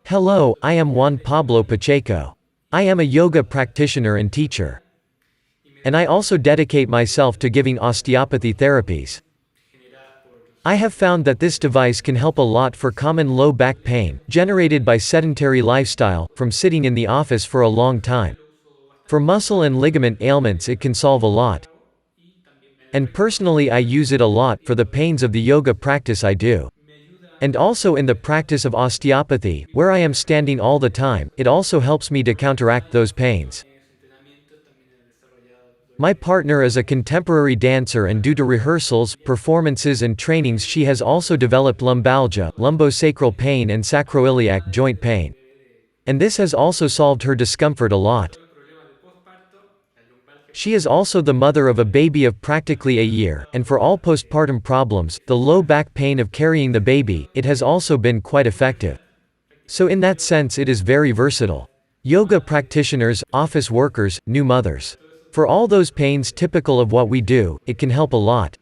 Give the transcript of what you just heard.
Hello, I am Juan Pablo Pacheco. I am a yoga practitioner and teacher. And I also dedicate myself to giving osteopathy therapies. I have found that this device can help a lot for common low back pain, generated by sedentary lifestyle, from sitting in the office for a long time. For muscle and ligament ailments it can solve a lot. And personally I use it a lot for the pains of the yoga practice I do. And also in the practice of osteopathy, where I am standing all the time, it also helps me to counteract those pains. My partner is a contemporary dancer and due to rehearsals, performances and trainings she has also developed lumbalgia, lumbosacral pain and sacroiliac joint pain. And this has also solved her discomfort a lot. She is also the mother of a baby of practically a year, and for all postpartum problems, the low back pain of carrying the baby, it has also been quite effective. So in that sense it is very versatile. Yoga practitioners, office workers, new mothers. For all those pains typical of what we do, it can help a lot.